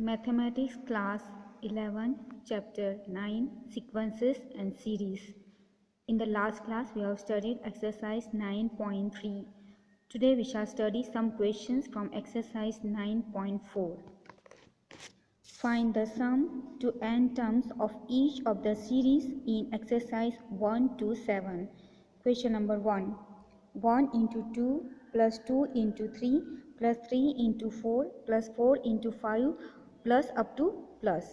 Mathematics Class 11, Chapter 9, Sequences and Series. In the last class, we have studied exercise 9.3. Today, we shall study some questions from exercise 9.4. Find the sum to n terms of each of the series in exercise 1 to 7. Question number 1. 1 into 2 plus 2 into 3 plus 3 into 4 plus 4 into 5 plus up to plus.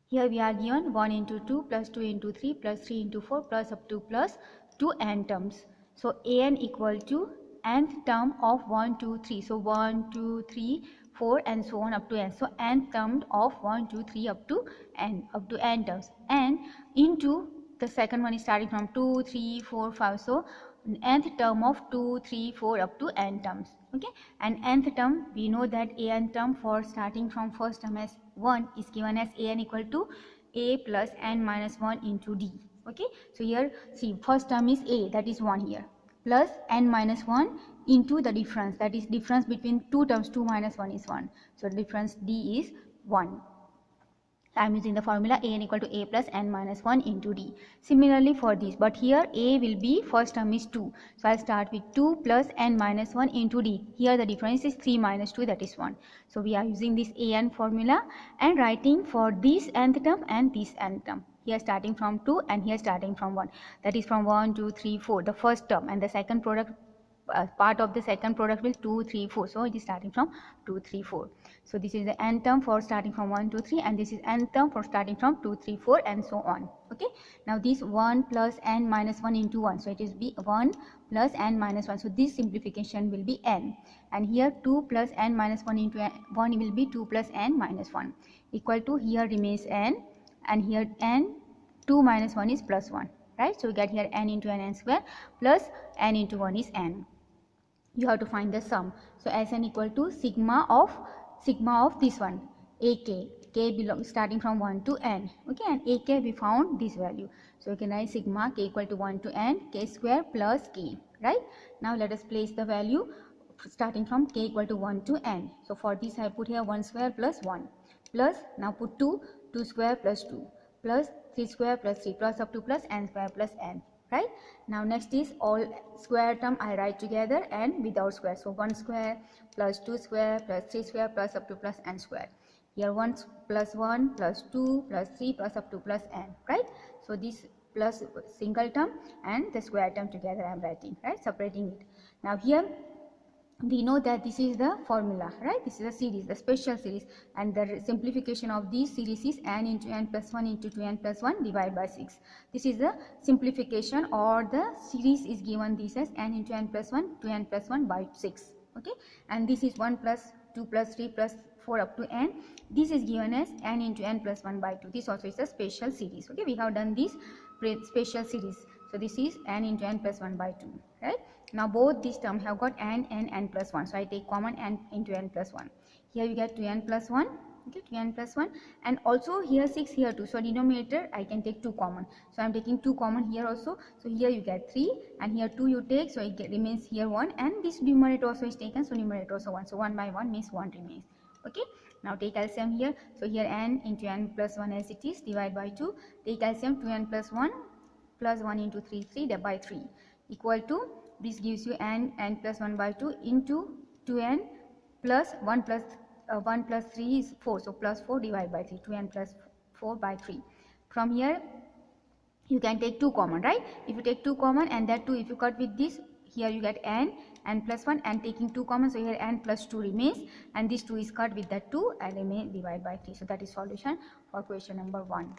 Here we are given 1 into 2 plus 2 into 3 plus 3 into 4 plus up to plus 2 n terms. So an equal to nth term of 1, 2, 3. So 1, 2, 3, 4 and so on up to n. So nth term of 1, 2, 3 up to n terms. And into the second one is starting from 2, 3, 4, 5. So nth term of 2, 3, 4 up to n terms. Okay, and nth term we know that an term for starting from first term as 1 is given as an equal to a plus n minus 1 into d. Okay, so here see first term is a, that is 1 here, plus n minus 1 into the difference, that is difference between two terms, 2 minus 1 is 1, so difference d is 1. I am using the formula an equal to a plus n minus 1 into d. Similarly for this, but here a will be first term is 2. So I will start with 2 plus n minus 1 into d. Here the difference is 3 minus 2, that is 1. So we are using this an formula and writing for this nth term and this nth term. Here starting from 2 and here starting from 1. That is from 1, 2, 3, 4, the first term, and the second product part of the second product will 2, 3, 4. So it is starting from 2, 3, 4. So this is the n term for starting from 1, 2, 3, and this is n term for starting from 2, 3, 4 and so on. Okay. Now this 1 plus n minus 1 into 1. So it is be 1 plus n minus 1. So this simplification will be n. And here 2 plus n minus 1 into 1 will be 2 plus n minus 1. Equal to here remains n, and here n 2 minus 1 is plus 1. Right. So we get here n into n square plus n into 1 is n. You have to find the sum. So Sn equal to sigma of this one, ak, k belongs starting from 1 to n. Okay, and ak we found this value. So you can write sigma k equal to 1 to n, k square plus k. Right. Now let us place the value starting from k equal to 1 to n. So for this I put here 1 square plus 1 plus, now put 2 square plus 2 plus 3 square plus 3 plus up to plus n square plus n. Right. Now next is all square term I write together and without square. So 1 square plus 2 square plus 3 square plus up to plus n square. Here 1 plus 1 plus 2 plus 3 plus up to plus n. Right. So this plus single term and the square term together I am writing. Right. Separating it. Now here we know that this is the formula, right? This is a series, the special series, and the simplification of these series is n into n plus 1 into 2n plus 1 divided by 6. This is the simplification, or the series is given this as n into n plus 1, 2n plus 1 by 6. Okay, and this is 1 plus 2 plus 3 plus 4 up to n. This is given as n into n plus 1 by 2. This also is a special series. Okay, we have done this special series. So this is n into n plus 1 by 2. Right. Now both these terms have got n plus 1. So I take common n into n plus 1. Here you get 2n plus 1. Okay, 2n plus 1. And also here 6, here 2. So denominator I can take 2 common. So I am taking 2 common here also. So here you get 3 and here 2 you take. So it remains here 1, and this numerator also is taken. So numerator also 1. So 1 by 1 means 1 remains. Okay. Now take LCM here. So here n into n plus 1 as it is, divide by 2. Take LCM 2n plus 1 plus 1 into 3, 3 by 3 equal to, this gives you n plus 1 by 2 into 2n plus 1 plus 3 is 4. So plus 4 divided by 3, 2n plus 4 by 3. From here you can take 2 common, right? If you take 2 common and that 2 if you cut with this, here you get n plus 1, and taking 2 common, so here n plus 2 remains, and this 2 is cut with that 2 and remain divided by 3. So that is solution for question number 1.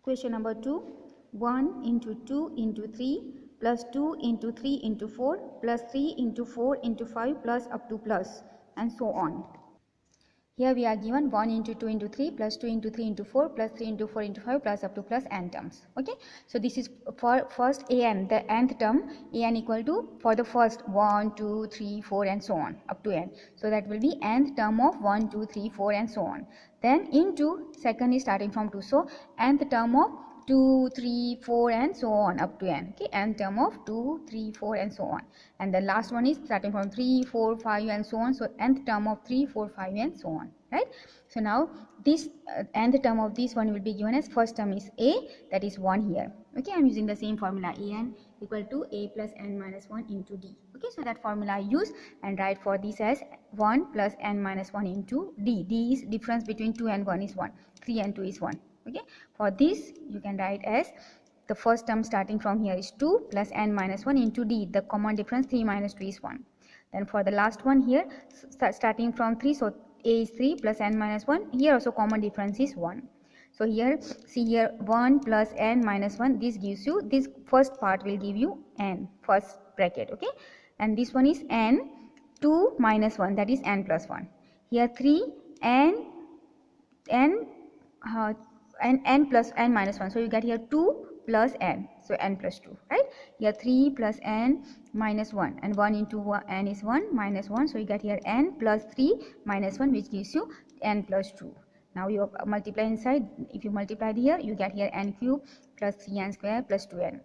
Question number 2, 1 into 2 into 3 plus 2 into 3 into 4 plus 3 into 4 into 5 plus up to plus, and so on. Here we are given 1 into 2 into 3 plus 2 into 3 into 4 plus 3 into 4 into 5 plus up to plus n terms. Okay. So this is for first an, the nth term, an equal to for the first 1, 2, 3, 4 and so on up to n. So that will be nth term of 1, 2, 3, 4 and so on. Then into second is starting from 2. So nth term of 2, 3, 4 and so on up to n. Okay, n term of 2, 3, 4 and so on. And the last one is starting from 3, 4, 5 and so on. So nth term of 3, 4, 5 and so on, right? So now this nth term of this one will be given as first term is a, that is 1 here. Okay, I'm using the same formula, an equal to a plus n minus 1 into d. Okay, so that formula I use and write for this as 1 plus n minus 1 into d. D is difference between 2 and 1 is 1, 3 and 2 is 1. Okay, for this you can write as the first term starting from here is 2 plus n minus 1 into d. The common difference 3 minus 2 is 1. Then for the last one here, starting from 3, so a is 3 plus n minus 1. Here also common difference is 1. So here, see here, 1 plus n minus 1, this gives you, this first part will give you n, first bracket, okay? And this one is n, 2 minus 1, that is n plus 1. Here 3, n plus n minus 1. So you get here 2 plus n, so n plus 2, right? Here 3 plus n minus 1, and 1 into n is 1 minus 1. So you get here n plus 3 minus 1, which gives you n plus 2. Now you multiply inside. If you multiply here, you get here n cube plus 3n square plus 2n.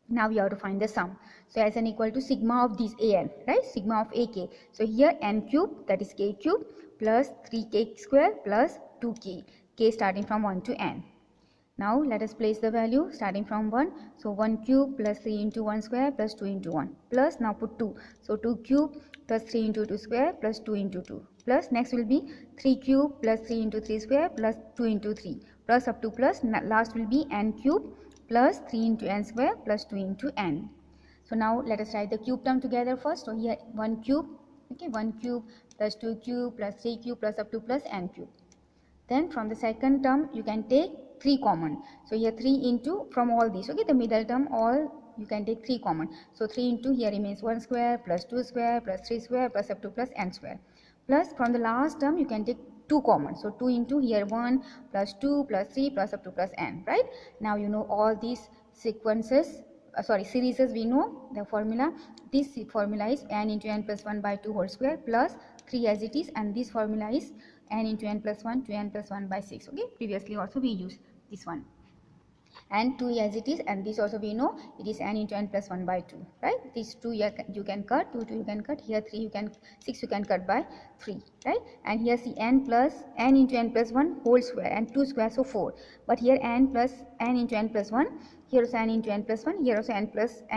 Now you have to find the sum. So as n equal to sigma of this an, right? Sigma of ak. So here n cube, that is k cube, plus 3k square plus 2k. K starting from 1 to n. Now let us place the value starting from 1. So 1 cube plus 3 into 1 square plus 2 into 1. Plus now put 2. So 2 cube plus 3 into 2 square plus 2 into 2. Plus next will be 3 cube plus 3 into 3 square plus 2 into 3. Plus up to plus, last will be n cube plus 3 into n square plus 2 into n. So now let us write the cube term together first. So here 1 cube, okay, 1 cube plus 2 cube plus 3 cube plus up to plus n cube. Then from the second term you can take 3 common. So here 3 into, from all these, okay, the middle term all you can take 3 common. So 3 into, here remains 1 square plus 2 square plus 3 square plus up to plus n square. Plus from the last term you can take 2 common. So 2 into, here 1 plus 2 plus 3 plus up to plus n, right? Now you know all these sequences, series we know the formula. This formula is n into n plus 1 by 2 whole square plus 3 as it is, and this formula is n into n plus 1 to n plus 1 by 6. Okay, previously also we used this one, and 2 as it is, and this also we know it is n into n plus 1 by 2, right? These 2 you can cut, 2 you can cut, here 3 you can, 6 you can cut by 3, right? And here see n into n plus 1 whole square and 2 square, so 4. But here n into n plus 1, here also n into n plus 1, here also n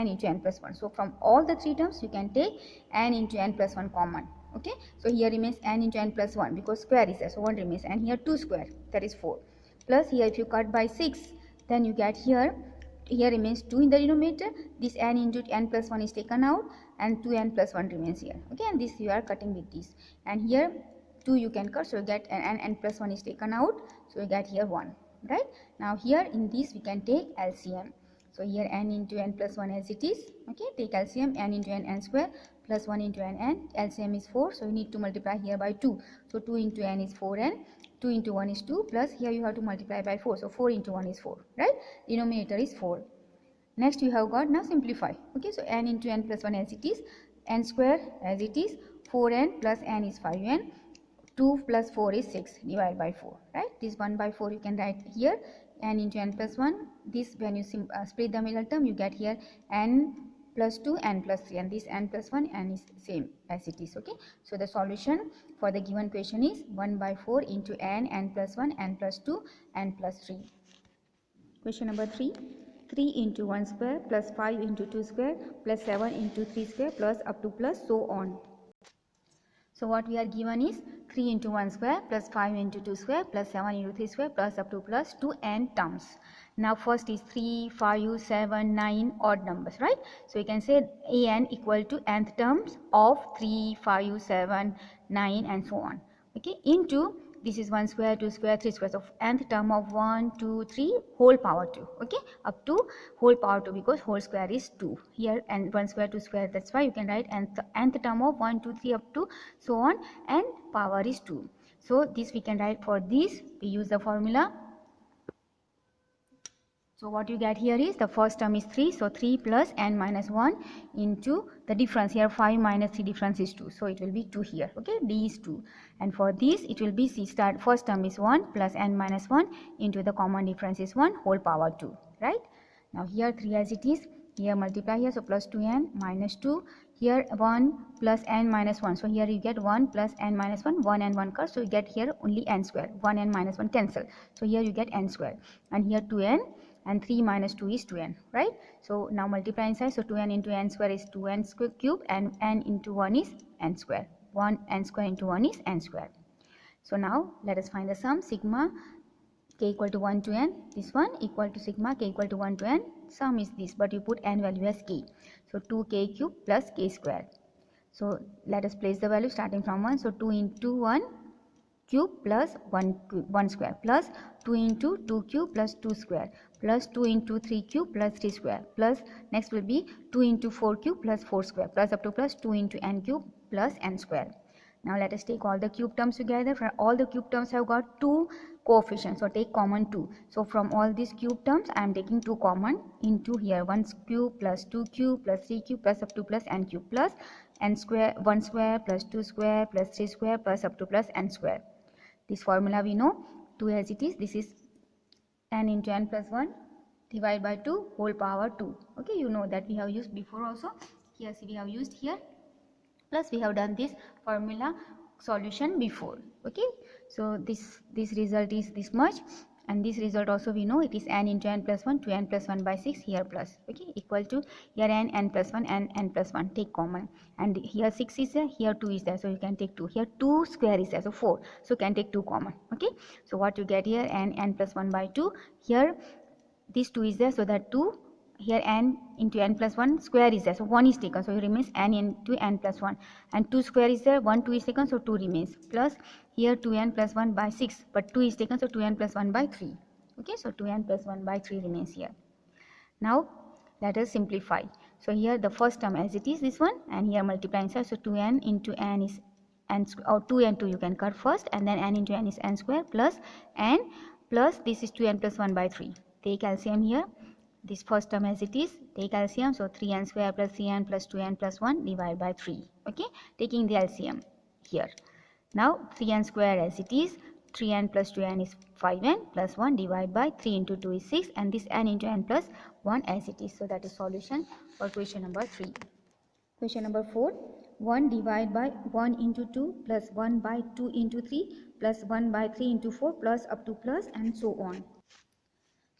into n plus 1. So from all the 3 terms you can take n into n plus 1 common. Okay, so here remains n into n plus 1 because square is there, so 1 remains, and here 2 square, that is 4. Plus here if you cut by 6, then you get here remains 2 in the denominator. This n into n plus 1 is taken out, and 2n plus 1 remains here. Okay, and this you are cutting with this, and here 2 you can cut, so you get n plus 1 is taken out, so you get here 1, right? Now here in this we can take LCM. So here n into n plus 1 as it is. Okay, take LCM, n into n square plus 1 into n, LCM is 4, so you need to multiply here by 2. So 2 into n is 4n, 2 into 1 is 2, plus here you have to multiply by 4, so 4 into 1 is 4, right? Denominator is 4. Next you have got, now simplify. Okay, so n into n plus 1 as it is, n square as it is, 4n plus n is 5n, 2 plus 4 is 6, divided by 4, right? This 1 by 4 you can write here, n into n plus 1. This when you split the middle term, you get here n plus 2, n plus 3, and this n plus 1, n is same as it is. Okay, so the solution for the given question is 1 by 4 into n plus 1, n plus 2, n plus 3. Question number 3. 3 into 1 square plus 5 into 2 square plus 7 into 3 square plus up to plus so on. So what we are given is 3 into 1 square plus 5 into 2 square plus 7 into 3 square plus up to plus 2n terms. Now first is 3, 5, 7, 9 odd numbers, right? So you can say an equal to nth terms of 3, 5, 7, 9 and so on. Okay, into this is 1 square, 2 square, 3 square. So nth term of 1, 2, 3 whole power 2. Okay, up to whole power 2 because whole square is 2. Here and 1 square, 2 square. That's why you can write nth term of 1, 2, 3 up to so on, and power is 2. So this we can write for this. We use the formula. So what you get here is the first term is 3. So 3 plus n minus 1 into the difference here 5 minus 3 difference is 2. So it will be 2 here. Okay, D is 2. And for this it will be C start first term is 1 plus n minus 1 into the common difference is 1 whole power 2. Right. Now here 3 as it is. Here multiply here. So plus 2n minus 2. Here 1 plus n minus 1. So here you get 1 plus n minus 1. 1 and 1 curse. So you get here only n square. 1 and minus 1 cancel. So here you get n square. And here 2n. And 3 minus 2 is 2n, right? So now multiply inside. So 2n into n square is 2n square cube, and n into 1 is n square. 1 n square into 1 is n square. So now let us find the sum. Sigma k equal to 1 to n. This one equal to sigma k equal to 1 to n. Sum is this, but you put n value as k. So 2k cube plus k square. So let us place the value starting from 1. So 2 into 1 cube plus 1 square plus 2 into 2 cube plus 2 square plus 2 into 3 cube plus 3 square plus next will be 2 into 4 cube plus 4 square plus up to plus 2 into n cube plus n square. Now let us take all the cube terms together. For all the cube terms have got 2 coefficients, so take common 2. So from all these cube terms I am taking 2 common into here 1 cube plus 2 cube plus 3 cube plus up to plus n cube plus n square 1 square plus 2 square plus 3 square plus up to plus n square. This formula we know 2 as it is. This is n into n plus 1 divided by 2 whole power 2. Okay, you know that we have used before also. Here see we have used here. Plus we have done this formula solution before. Okay, so this result is this much, and this result also we know it is n into n plus 1 to n plus 1 by 6 here plus. Okay, equal to here n plus 1 and n plus 1 take common, and here 6 is there, here 2 is there, so you can take 2. Here 2 square is there, so 4, so you can take 2 common. Okay, so what you get here n plus 1 by 2. Here this 2 is there, so that 2. Here n into n plus 1 square is there, so 1 is taken, so it remains n into n plus 1, and 2 square is there, 1 2 is taken, so 2 remains, plus here 2n plus 1 by 6, but 2 is taken, so 2n plus 1 by 3. Okay, so 2n plus 1 by 3 remains here. Now let us simplify. So here the first term as it is this one, and here multiply inside, so 2n into n is n or 2 and 2 you can cut first, and then n into n is n square plus n plus this is 2n plus 1 by 3. Take LCM here. This first term as it is, take LCM, so 3n square plus 3n plus 2n plus 1 divided by 3. Okay, taking the LCM here. Now 3n square as it is, 3n plus 2n is 5n plus 1 divided by 3 into 2 is 6, and this n into n plus 1 as it is. So that is solution for question number 3. Question number 4, 1 divided by 1 into 2 plus 1 by 2 into 3 plus 1 by 3 into 4 plus up to plus and so on.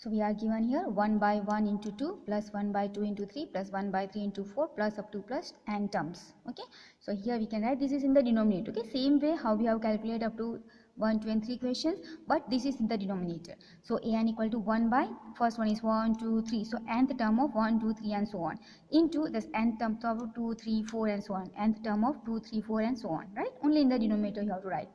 So we are given here 1 by 1 into 2 plus 1 by 2 into 3 plus 1 by 3 into 4 plus up to plus n terms. Okay, so here we can write this is in the denominator. Okay, same way how we have calculated up to 1, 2 and 3 questions, but this is in the denominator. So an equal to 1 by, first one is 1, 2, 3. So nth term of 1, 2, 3 and so on into this nth term of 2, 3, 4 and so on. Nth term of 2, 3, 4 and so on. Right? Only in the denominator you have to write.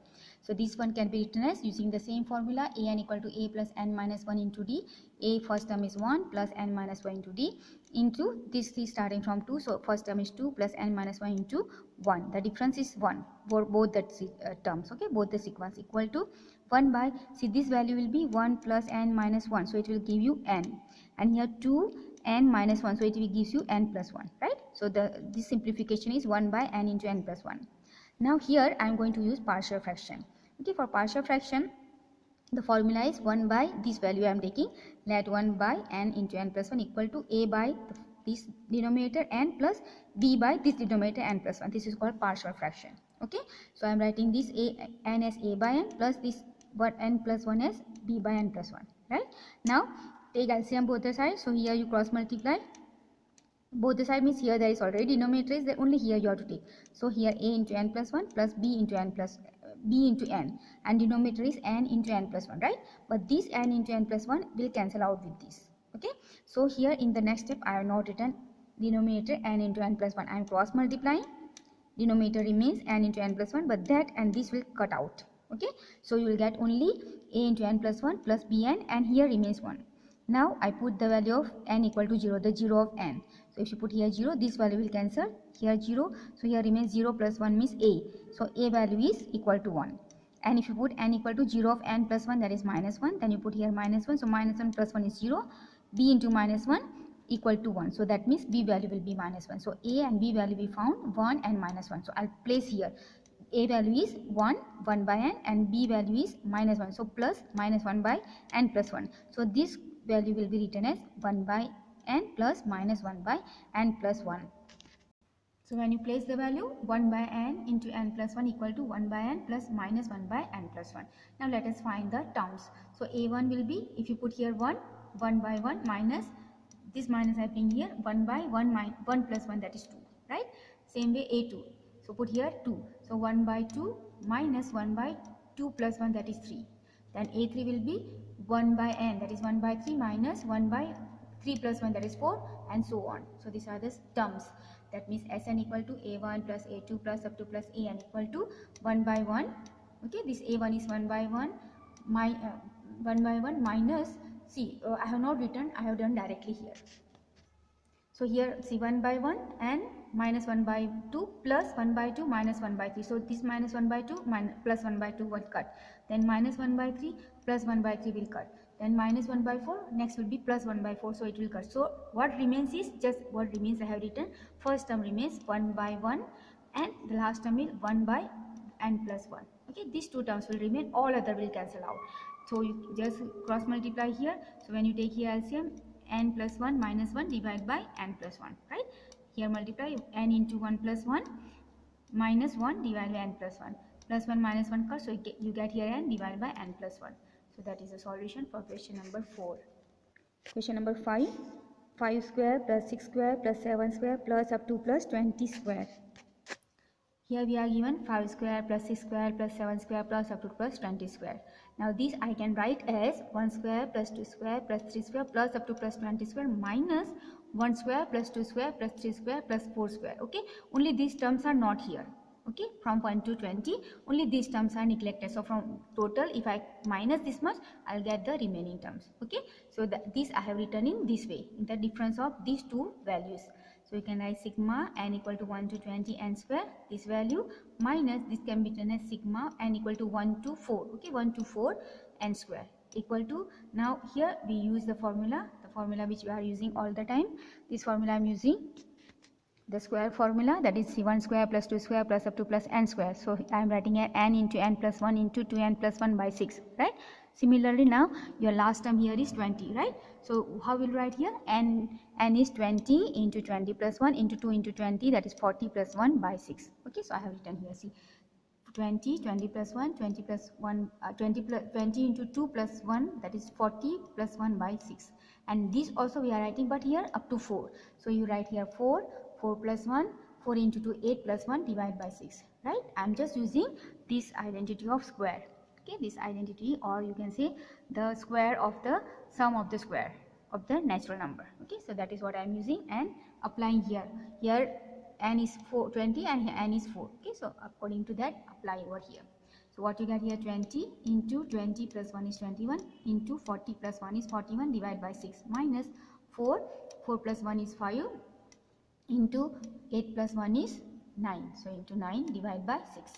So this one can be written as using the same formula, an equal to a plus n minus 1 into d. A first term is 1 plus n minus 1 into d into this is starting from 2. So first term is 2 plus n minus 1 into 1. The difference is 1 for both the terms. Okay, both the sequence equal to 1 by, see this value will be 1 plus n minus 1. So it will give you n. And here 2 n minus 1. So it will gives you n plus 1. Right. So this simplification is 1 by n into n plus 1. Now here I am going to use partial fraction. Okay, for partial fraction the formula is 1 by this value I am taking, let 1 by n into n plus 1 equal to a by this denominator n plus b by this denominator n plus 1. This is called partial fraction. Okay, so I am writing this n as a by n plus this n plus 1 as b by n plus 1. Right. Now take LCM both the sides. So here you cross multiply. Both the side means here there is already denominator is there, only here you have to take. So here a into n plus 1 plus b into n plus b into n, and denominator is n into n plus 1, right? But this n into n plus 1 will cancel out with this. Okay, so here in the next step I have not written denominator n into n plus 1. I am cross multiplying, denominator remains n into n plus 1, but that and this will cut out. Okay, so you will get only a into n plus 1 plus bn, and here remains 1. Now I put the value of n equal to 0, the 0 of n. So if you put here 0, this value will cancel, here 0, so here remains 0 plus 1 means a. So a value is equal to 1. And if you put n equal to 0 of n plus 1, that is minus 1, then you put here minus 1, so minus 1 plus 1 is 0. b into minus 1 equal to 1. So that means b value will be minus 1. So a and b value we found 1 and minus 1. So I'll place here. A value is 1 by n, and b value is minus 1. So plus minus 1 by n plus 1. So this value will be written as 1 by n plus minus 1 by n plus 1. So when you place the value 1 by n into n plus 1 equal to 1 by n plus minus 1 by n plus 1. Now let us find the terms. So a1 will be, if you put here 1 by 1 minus this minus I bring here 1 by 1 plus 1, that is 2, right? Same way a2. So put here 2. So 1 by 2 minus 1 by 2 plus 1, that is 3. Then a3 will be 1 by n, that is 1 by 3 minus 1 by 3 plus 1, that is 4, and so on. So these are the terms. That means Sn equal to a1 plus a2 plus up to plus an equal to 1 by 1. Okay, this a1 is 1 by 1, 1 by 1 minus, see, I have not written, I have done directly here. So here see 1 by 1 and minus 1 by 2 plus 1 by 2 minus 1 by 3. So this minus 1 by 2 plus 1 by 2 will cut. Then minus 1 by 3 plus 1 by 3 will cut. Then minus 1 by 4, next will be plus 1 by 4, so it will cut. So what remains is just what remains I have written. First term remains 1 by 1 and the last term is 1 by n plus 1. Okay, these two terms will remain, all other will cancel out. So you just cross multiply here. So when you take here LCM, n plus 1 minus 1 divided by n plus 1, right? Here multiply n into 1 plus 1 minus 1 divided by n plus 1. Plus 1 minus 1 cut, so you get here n divided by n plus 1. So that is the solution for question number 4. Question number 5. 5 square plus 6 square plus 7 square plus up to plus 20 square. Here we are given 5 square plus 6 square plus 7 square plus up to plus 20 square. Now this I can write as 1 square plus 2 square plus 3 square plus up to plus 20 square minus 1 square plus 2 square plus 3 square plus 4 square. Okay, only these terms are not here. Okay, from 1 to 20 only these terms are neglected. So from total, if I minus this much, I'll get the remaining terms. Okay, so this I have written in this way, in the difference of these two values. So you can write sigma n equal to 1 to 20 n square, this value, minus this can be written as sigma n equal to 1 to 4. Okay, 1 to 4 n square equal to, now here we use the formula which we are using all the time. This formula I am using the square formula, that is c1 square plus 2 square plus up to plus n square. So I am writing here n into n plus 1 into 2n plus 1 by 6, right? Similarly, now your last term here is 20, right? So how will write here? n is 20 into 20 plus 1 into 2 into 20, that is 40 plus 1 by 6. Okay, so I have written here, see, 20 plus 1, 20 plus 1, 20 into 2 plus 1, that is 40 plus 1 by 6. And this also we are writing, but here up to 4. So you write here 4 plus 1, 4 into 2, 8 plus 1 divided by 6, right? I am just using this identity of square. Okay, this identity, or you can say the square of the sum of the square of the natural number. Okay, so that is what I am using and applying here. Here n is 20 and here n is 4. Okay, so according to that, apply over here. So what you get here, 20 into 20 plus 1 is 21 into 40 plus 1 is 41 divided by 6 minus 4 plus 1 is 5 into 8 plus 1 is 9. So into 9 divided by 6.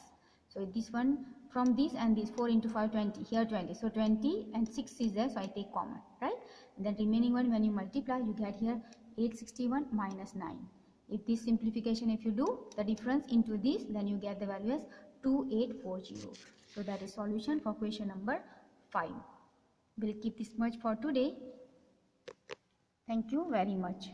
So this one, from this and this, 4 into 5, 20, here 20. So 20 and 6 is there, so I take common, right? And then remaining one, when you multiply, you get here 861 minus 9. If this simplification, if you do the difference into this, then you get the value as 2840. So that is solution for question number 5. We'll keep this much for today. Thank you very much.